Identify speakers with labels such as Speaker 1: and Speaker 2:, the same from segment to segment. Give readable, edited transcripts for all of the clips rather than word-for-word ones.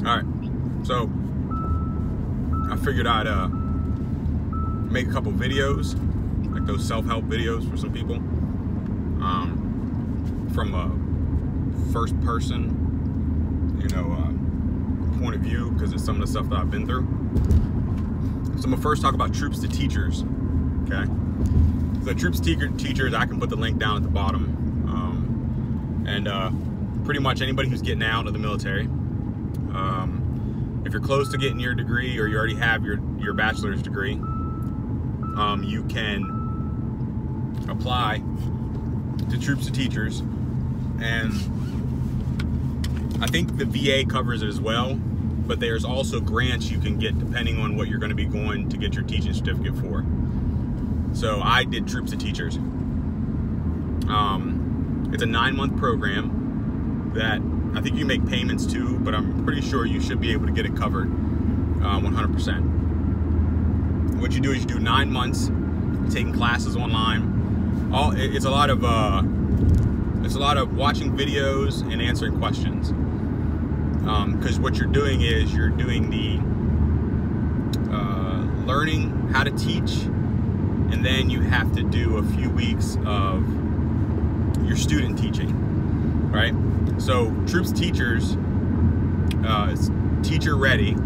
Speaker 1: All right, so I figured I'd make a couple videos, like those self-help videos for some people, from a first-person, point of view, because it's some of the stuff that I've been through. So I'm gonna first talk about troops to teachers. Okay, so troops to teachers, I can put the link down at the bottom, and pretty much anybody who's getting out of the military. If you're close to getting your degree or you already have your bachelor's degree, you can apply to troops to teachers, and I think the VA covers it as well, but there's also grants you can get depending on what you're going to be going to get your teaching certificate for. So I did troops to teachers. It's a 9-month program that I think you make payments to, but I'm pretty sure you should be able to get it covered 100%. What you do is you do 9 months taking classes online. It's a lot of watching videos and answering questions, because what you're doing is you're doing the learning how to teach, and then you have to do a few weeks of your student teaching, right? So troops teachers, it's TeacherReady.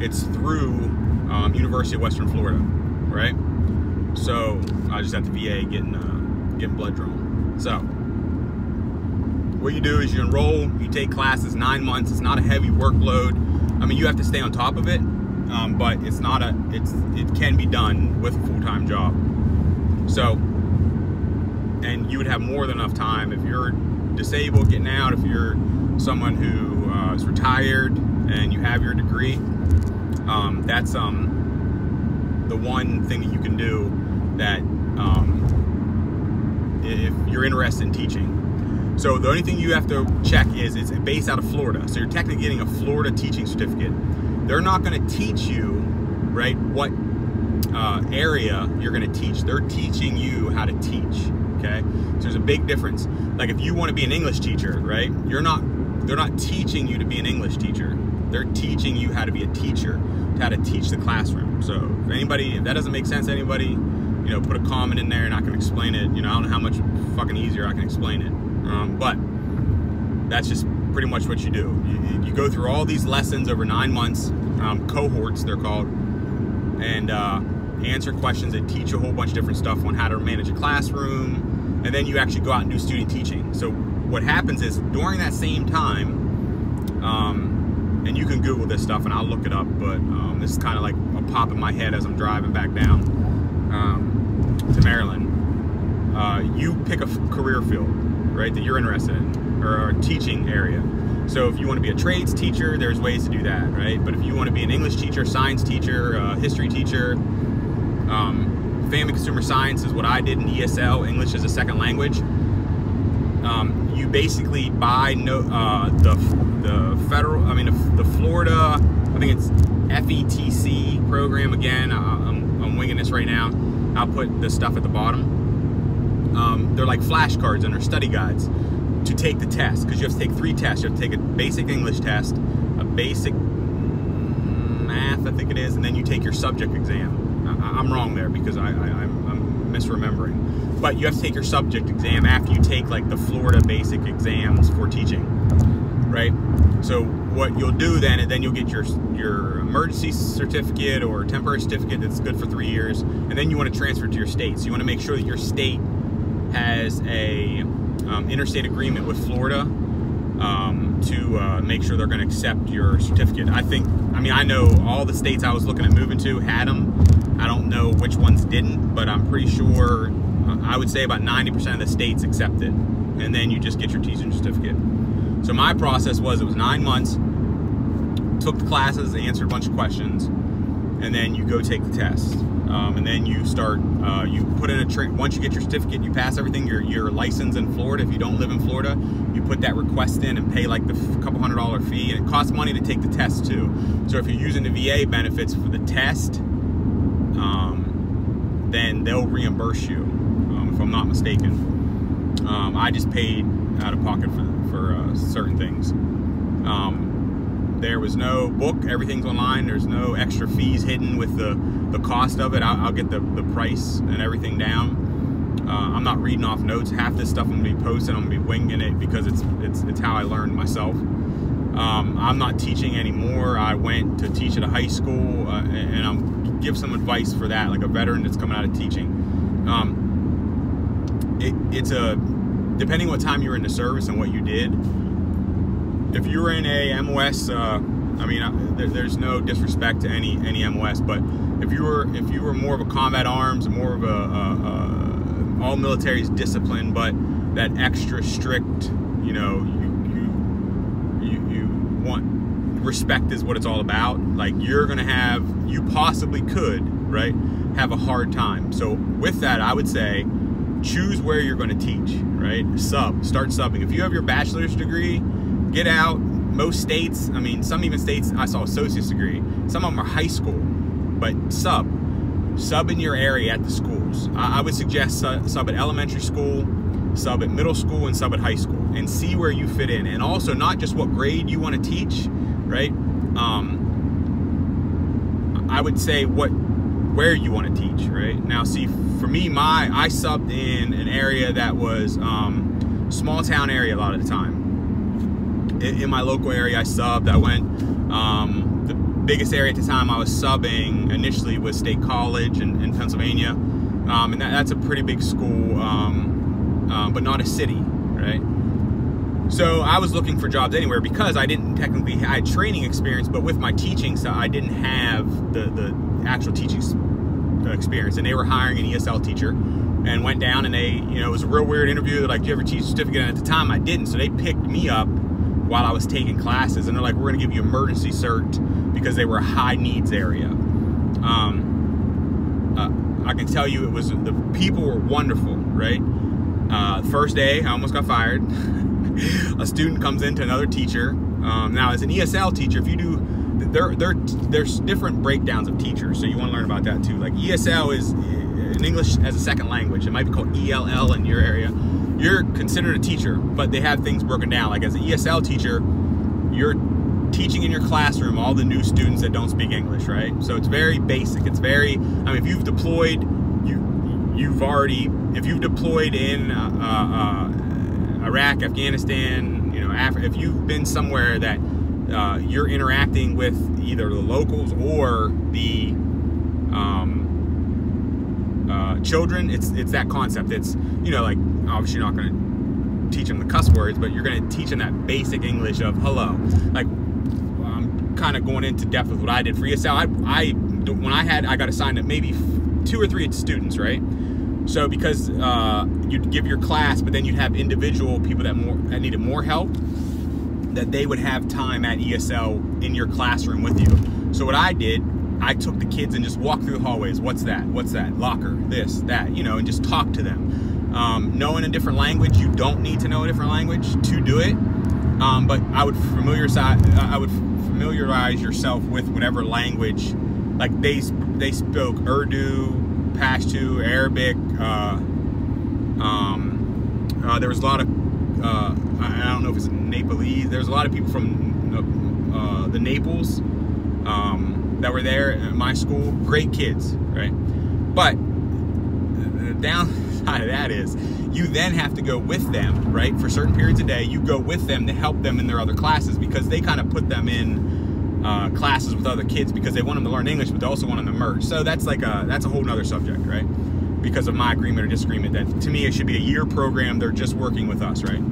Speaker 1: It's through University of Western Florida, right? So I just at the VA getting blood drawn. So what you do is you enroll, you take classes 9 months. It's not a heavy workload. I mean, you have to stay on top of it, but it can be done with a full-time job. So, and you would have more than enough time if you're disabled getting out, if you're someone who is retired and you have your degree. That's the one thing that you can do that if you're interested in teaching. So the only thing you have to check is it's based out of Florida. So you're technically getting a Florida teaching certificate. They're not going to teach you, right, what area you're going to teach. They're teaching you how to teach, okay? So there's a big difference. Like if you want to be an English teacher, right, they're not teaching you to be an English teacher. They're teaching you how to be a teacher, how to teach the classroom. So if that doesn't make sense to anybody, put a comment in there and I can explain it. I don't know how much fucking easier I can explain it. But that's just pretty much what you do. You go through all these lessons over 9 months, cohorts they're called, and answer questions that teach you a whole bunch of different stuff on how to manage a classroom, and then you actually go out and do student teaching. So what happens is during that same time, and you can Google this stuff and I'll look it up, but this is kind of like a pop in my head as I'm driving back down to Maryland. You pick a career field, right, that you're interested in, or a teaching area. So if you want to be a trades teacher, there's ways to do that, right? But if you want to be an English teacher, science teacher, history teacher, family consumer science is what I did in ESL, English as a second language. You basically buy the Florida, I think it's FETC program again. I'm winging this right now. I'll put the stuff at the bottom. They're like flashcards and they're study guides to take the test, because you have to take 3 tests. You have to take a basic English test, a basic math, I think it is, and then you take your subject exam. I'm wrong there because I'm misremembering. But you have to take your subject exam after you take like the Florida basic exams for teaching, right? So what you'll do then you'll get your emergency certificate or temporary certificate that's good for 3 years, and then you want to transfer to your state. So you want to make sure that your state has a interstate agreement with Florida to make sure they're going to accept your certificate. I know all the states I was looking at moving to had them. I don't know which ones didn't, but I'm pretty sure, I would say about 90% of the states accept it. And then you just get your teaching certificate. So my process was, it was 9 months, took the classes, answered a bunch of questions, and then you go take the test. And then you start, you put in once you get your certificate, you pass everything, you're licensed in Florida. If you don't live in Florida, you put that request in and pay like the couple $100 fee, and it costs money to take the test too. So if you're using the VA benefits for the test, then they'll reimburse you, if I'm not mistaken. I just paid out of pocket for certain things. There was no book. Everything's online. There's no extra fees hidden with the cost of it. I'll get the price and everything down. I'm not reading off notes. Half this stuff I'm gonna be posting, I'm gonna be winging it because it's how I learned myself. I'm not teaching anymore. I went to teach at a high school, and I'll give some advice for that, like a veteran that's coming out of teaching. It's depending what time you were in the service and what you did. If you were in a MOS, I mean, there's no disrespect to any MOS, but if you were more of a combat arms, more of a all military is discipline, but that extra strict, you know, you want respect is what it's all about. Like, you possibly could, right, have a hard time. So with that, I would say choose where you're going to teach, right? Start subbing. If you have your bachelor's degree, get out. Most states, I mean, some even states, I saw associate's degree. Some of them are high school, but sub in your area at the schools. I would suggest sub at elementary school, sub at middle school, and sub at high school, and see where you fit in. And also not just what grade you want to teach, right? I would say where you want to teach, right? Now, see, for me, I subbed in an area that was small town area a lot of the time. In my local area, I subbed. I went, the biggest area at the time I was subbing initially was State College in Pennsylvania. And that's a pretty big school, but not a city, right? So I was looking for jobs anywhere because I didn't technically, I had training experience, but with my teaching, so I didn't have the actual teaching experience. And they were hiring an ESL teacher, and went down, and they, you know, it was a real weird interview. They're like, do you ever teach a certificate? And at the time I didn't, so they picked me up while I was taking classes, and they're like, we're gonna give you emergency cert, because they were a high needs area. I can tell you, the people were wonderful, right? First day, I almost got fired. A student comes into another teacher. Now, as an ESL teacher, if you do, there's different breakdowns of teachers, so you want to learn about that too. Like, ESL is in English as a second language. It might be called ELL in your area. You're considered a teacher, but they have things broken down. Like, as an ESL teacher, you're teaching in your classroom all the new students that don't speak English, right? So it's very basic. It's very, I mean, if you've deployed, if you've deployed in Iraq, Afghanistan, you know, Africa, if you've been somewhere that you're interacting with either the locals or the children, it's that concept. It's, you know, like, obviously you're not going to teach them the cuss words, but you're going to teach them that basic English of hello. Like, I'm kind of going into depth with what I did for ESL. I got assigned to maybe 2 or 3 students, right? So because you'd give your class, but then you'd have individual people that needed more help, that they would have time at ESL in your classroom with you. So what I did, I took the kids and just walked through the hallways. What's that? What's that? Locker, this, that, you know, and just talk to them. Knowing a different language, you don't need to know a different language to do it. But I would familiarize yourself with whatever language. Like, they spoke Urdu, Pashto, Arabic. There was a lot of I don't know if it's Nepalese. There's a lot of people from the Naples that were there at my school. Great kids, right? But the downside of that is you then have to go with them, right? For certain periods of day, you go with them to help them in their other classes, because they kind of put them in classes with other kids because they want them to learn English, but they also want them to merge. So that's like that's a whole nother subject, right? Because of my agreement or disagreement, that to me it should be a year program. They're just working with us, right?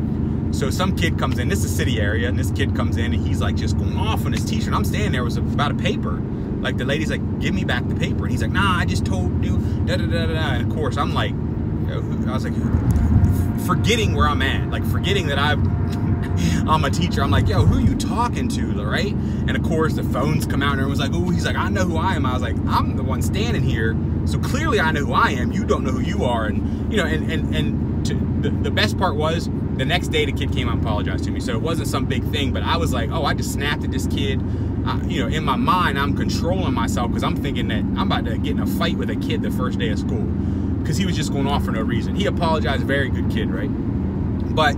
Speaker 1: So some kid comes in, this is a city area, and this kid comes in and he's like just going off on his teacher, and I'm standing there with about a paper. Like, the lady's like, give me back the paper. And he's like, nah, I just told you, da da da da. And of course, I'm like, I was like, forgetting where I'm at, like forgetting that I'm a teacher. I'm like, yo, who are you talking to, right? And of course, the phones come out and everyone's like, oh, he's like, I know who I am. I was like, I'm the one standing here, so clearly I know who I am. You don't know who you are. And, you know, the best part was, the next day the kid came out and apologized to me. So it wasn't some big thing, but I was like, oh, I just snapped at this kid. You know, in my mind, I'm controlling myself, because I'm thinking that I'm about to get in a fight with a kid the first day of school, because he was just going off for no reason. He apologized, very good kid, right? But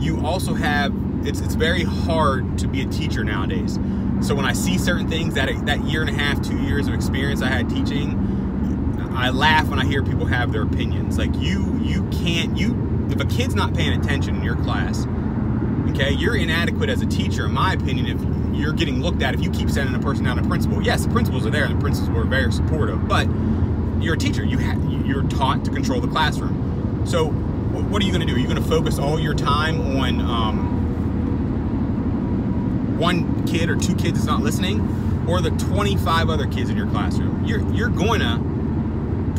Speaker 1: you also have, it's very hard to be a teacher nowadays. So when I see certain things, that year and a half, 2 years of experience I had teaching, I laugh when I hear people have their opinions. Like if a kid's not paying attention in your class, okay, you're inadequate as a teacher, in my opinion, if you're getting looked at, if you keep sending a person down to principal. Yes, the principals are there, and the principals were very supportive, but you're a teacher. You're taught to control the classroom. So what are you going to do? Are you going to focus all your time on one kid or two kids that's not listening, or the 25 other kids in your classroom? You're going to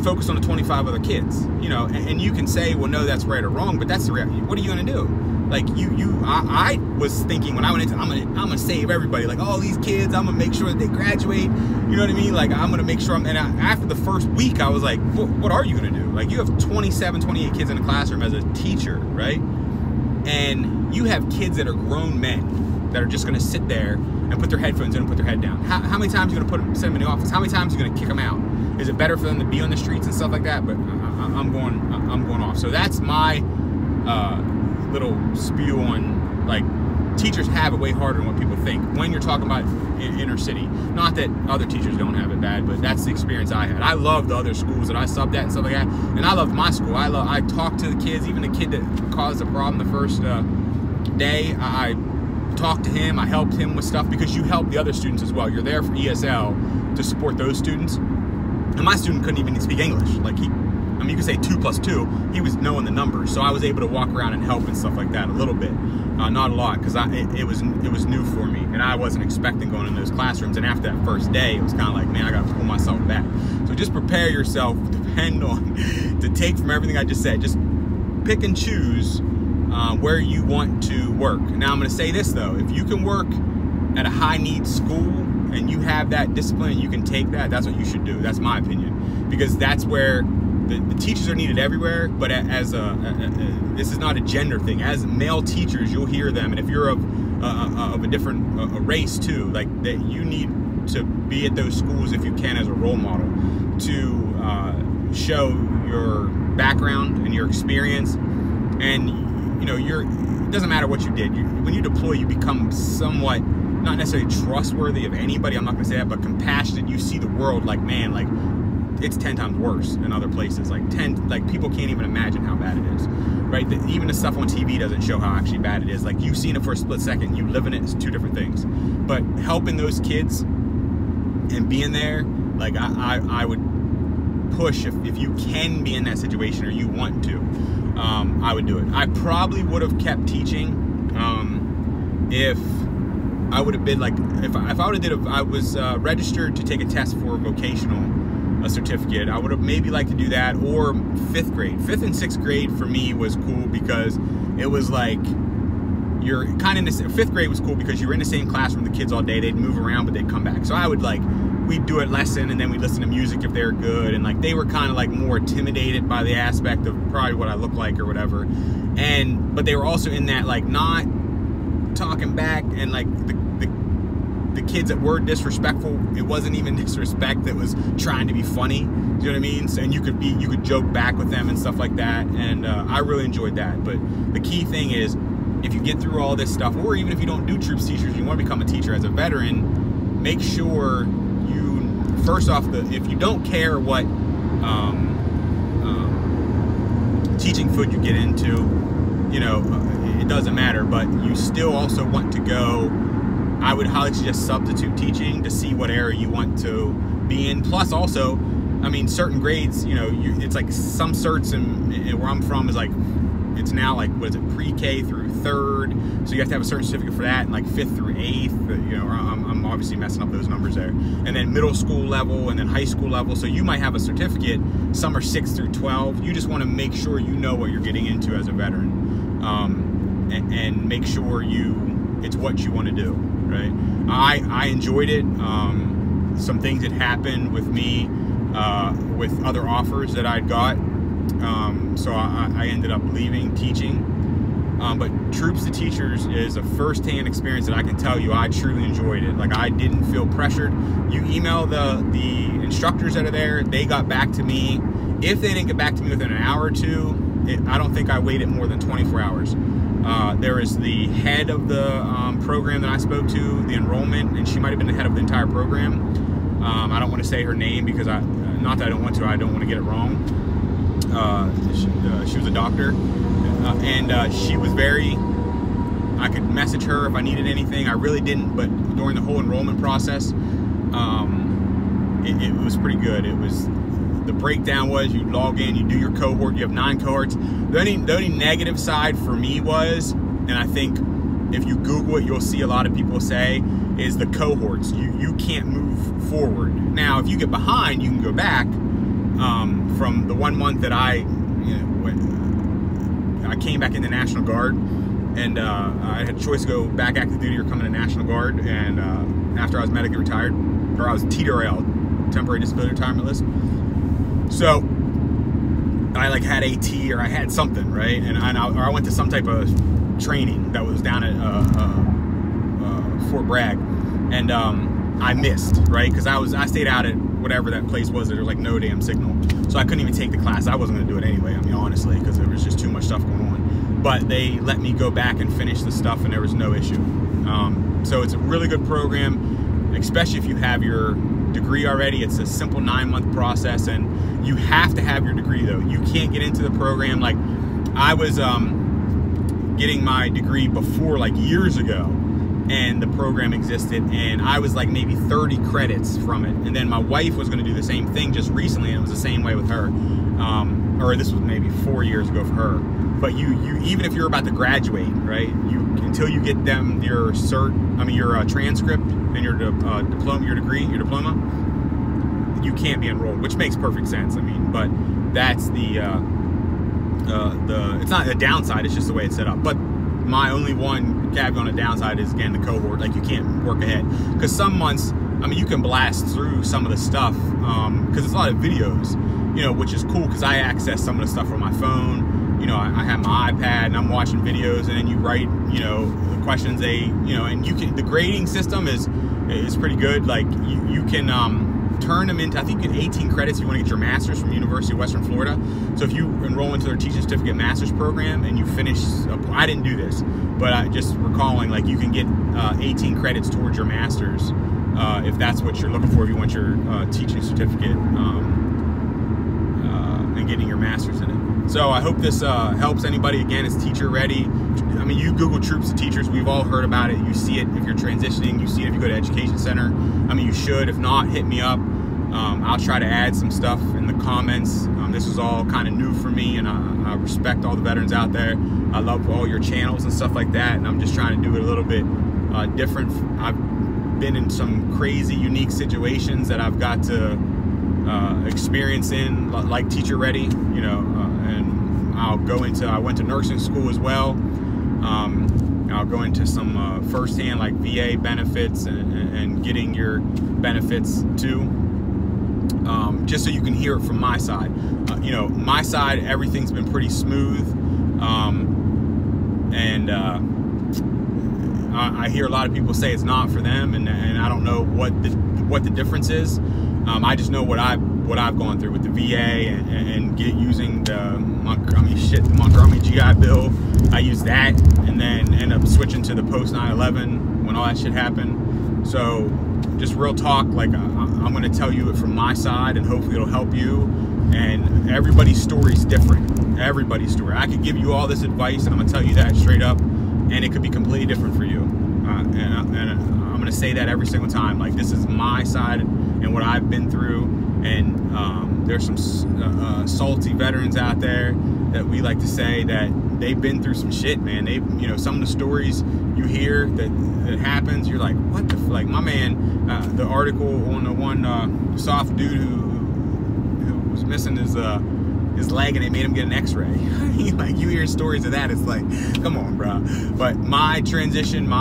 Speaker 1: focus on the 25 other kids, you know, and you can say, well, no, that's right or wrong, but that's the reality. What are you going to do? Like I was thinking when I went into, I'm gonna save everybody. Like, all these kids, I'm gonna make sure that they graduate. You know what I mean? Like, I'm gonna make sure after the first week, I was like, what are you gonna do? Like, you have 27, 28 kids in a classroom as a teacher, right? And you have kids that are grown men that are just gonna sit there and put their headphones in and put their head down. How many times are you gonna send them in the office? How many times are you gonna kick them out? Is it better for them to be on the streets and stuff like that? But I'm going off. So that's my little spew on, like, teachers have it way harder than what people think when you're talking about inner city. Not that other teachers don't have it bad, but that's the experience I had. I loved the other schools that I subbed at and stuff like that, and I loved my school. I talked to the kids, even the kid that caused the problem the first day. I talked to him, I helped him with stuff, because you help the other students as well. You're there for ESL to support those students. And my student couldn't even speak English. Like, you could say 2 + 2. He was knowing the numbers, so I was able to walk around and help and stuff like that a little bit, not a lot, because it was new for me, and I wasn't expecting going in those classrooms. And after that first day, it was kind of like, man, I got to pull myself back. So just prepare yourself, depend on to take from everything I just said. Just pick and choose where you want to work. Now, I'm going to say this though: if you can work at a high needs school and you have that discipline and you can take that, that's what you should do. That's my opinion, because that's where the teachers are needed everywhere. But as this is not a gender thing. As male teachers, you'll hear them, and if you're of a different race too, like, that you need to be at those schools if you can, as a role model, to show your background and your experience. And you know, it doesn't matter what you did. When you deploy, you become somewhat, not necessarily trustworthy of anybody, I'm not gonna say that, but compassionate. You see the world like, man, like, it's 10 times worse in other places. Like people can't even imagine how bad it is, right? Even the stuff on TV doesn't show how actually bad it is. Like, you've seen it for a split second, you live in it, it's two different things. But helping those kids and being there, like, I would push, if you can be in that situation or you want to, I would do it. I probably would have kept teaching if I would have been like, if I would have I was registered to take a test for vocational certificate. I would have maybe liked to do that, or 5th grade. 5th and 6th grade for me was cool, because it was like, you're kind of in the 5th grade was cool because you were in the same classroom with the kids all day. They'd move around, but they'd come back. So I would, like, we'd do a lesson and then we'd listen to music if they were good, and like, they were kind of like more intimidated by the aspect of probably what I look like or whatever. But they were also in that, like, not talking back, and like the kids that were disrespectful, it wasn't even disrespect, that was trying to be funny. You know what I mean? So, and you could joke back with them and stuff like that. And I really enjoyed that. But the key thing is, if you get through all this stuff, or even if you don't do troops teachers, you want to become a teacher as a veteran, make sure you, first off, if you don't care what teaching foot you get into, you know, it doesn't matter, but you still also want to go, I would highly suggest substitute teaching to see what area you want to be in. Plus, also, I mean, certain grades, you know, it's like some certs in where I'm from is like, it's now like, what is it, pre-K through 3rd, so you have to have a certain certificate for that, and like 5th through 8th, you know, I'm obviously messing up those numbers there, and then middle school level, and then high school level. So you might have a certificate, some are 6 through 12. You just want to make sure you know what you're getting into as a veteran, and make sure it's what you want to do, right? I enjoyed it. Some things had happened with me with other offers that I'd got, so I ended up leaving teaching. But Troops to Teachers is a first-hand experience that I can tell you I truly enjoyed it. Like, I didn't feel pressured. You email the instructors that are there, they got back to me. If they didn't get back to me within an hour or two, I don't think I waited more than 24 hours. There is the head of the program that I spoke to, the enrollment, and she might have been the head of the entire program. I don't want to say her name because not that I don't want to, I don't want to get it wrong. She was a doctor, and she was very, I could message her if I needed anything. I really didn't, but during the whole enrollment process, it was pretty good. It was, the breakdown was, you log in, you do your cohort, you have 9 cohorts. The only negative side for me was, and I think if you Google it, you'll see a lot of people say, is the cohorts. You can't move forward. Now, if you get behind, you can go back. From the 1 month that I came back in the National Guard, and I had a choice to go back active duty or come in the National Guard, and after I was medically retired, or I was TeacherReady, temporary disability retirement list. So I like had AT, or I had something, right? And or I went to some type of training that was down at Fort Bragg, and I missed, right? Because I stayed out at whatever that place was. There was like no damn signal, so I couldn't even take the class. I wasn't gonna do it anyway, I mean, honestly, because there was just too much stuff going on. But they let me go back and finish the stuff, and there was no issue. So it's a really good program, especially if you have your degree already. It's a simple 9-month process, and you have to have your degree though. You can't get into the program. Like, I was getting my degree before, like years ago, and the program existed, and I was like maybe 30 credits from it, and then my wife was going to do the same thing just recently, and it was the same way with her, or this was maybe 4 years ago for her. But you even if you're about to graduate, right, until you get them your your transcript and your diploma, your diploma, you can't be enrolled, which makes perfect sense. I mean, but that's the it's not a downside, it's just the way it's set up. But my only one caveat on the downside is, again, the cohort. Like, you can't work ahead, because some months, I mean, you can blast through some of the stuff, because it's a lot of videos, which is cool, because I access some of the stuff on my phone. I have my iPad, and I'm watching videos, and then you write, the questions and you can, the grading system is pretty good. Like, you can turn them into, I think you get 18 credits if you want to get your master's from University of Western Florida. So if you enroll into their teaching certificate master's program and you finish, I didn't do this, but I just recalling, like, you can get 18 credits towards your master's if that's what you're looking for, if you want your teaching certificate and getting your master's in it. So I hope this helps anybody. Again, it's TeacherReady. I mean, you Google Troops of Teachers, we've all heard about it. You see it if you're transitioning, you see it if you go to Education Center. I mean, you should. If not, hit me up. I'll try to add some stuff in the comments. This is all kind of new for me, and I respect all the veterans out there. I love all your channels and stuff like that, and I'm just trying to do it a little bit different. I've been in some crazy, unique situations that I've got to experience in, like TeacherReady, and I went to nursing school as well. I'll go into some firsthand, like VA benefits and getting your benefits too, just so you can hear it from my side. My side, everything's been pretty smooth, and I hear a lot of people say it's not for them, and I don't know what the difference is. I just know what I've gone through with the VA and using the Montgomery GI Bill. I used that, and then end up switching to the post 9/11 when all that shit happened. So just real talk, like, I'm going to tell you it from my side, and hopefully it'll help you. And everybody's story is different. Everybody's story. I could give you all this advice, and I'm going to tell you that straight up, and it could be completely different for you. And I'm going to say that every single time. Like, this is my side and what I've been through. And there's some salty veterans out there that we like to say that they've been through some shit, man. Some of the stories you hear that happens, you're like, what the like, my man, the article on the one soft dude who was missing his leg, and they made him get an x-ray. Like, you hear stories of that, it's like, come on, bro. But my transition,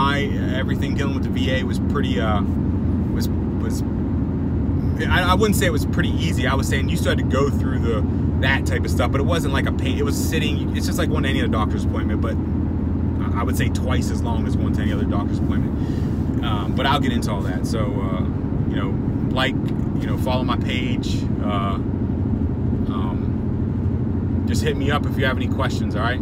Speaker 1: everything dealing with the VA was pretty I wouldn't say it was pretty easy. I was saying you still had to go through that type of stuff, but it wasn't like a pain. It was sitting. It's just like going to any other doctor's appointment, but I would say twice as long as going to any other doctor's appointment. But I'll get into all that. So follow my page. Just hit me up if you have any questions. All right.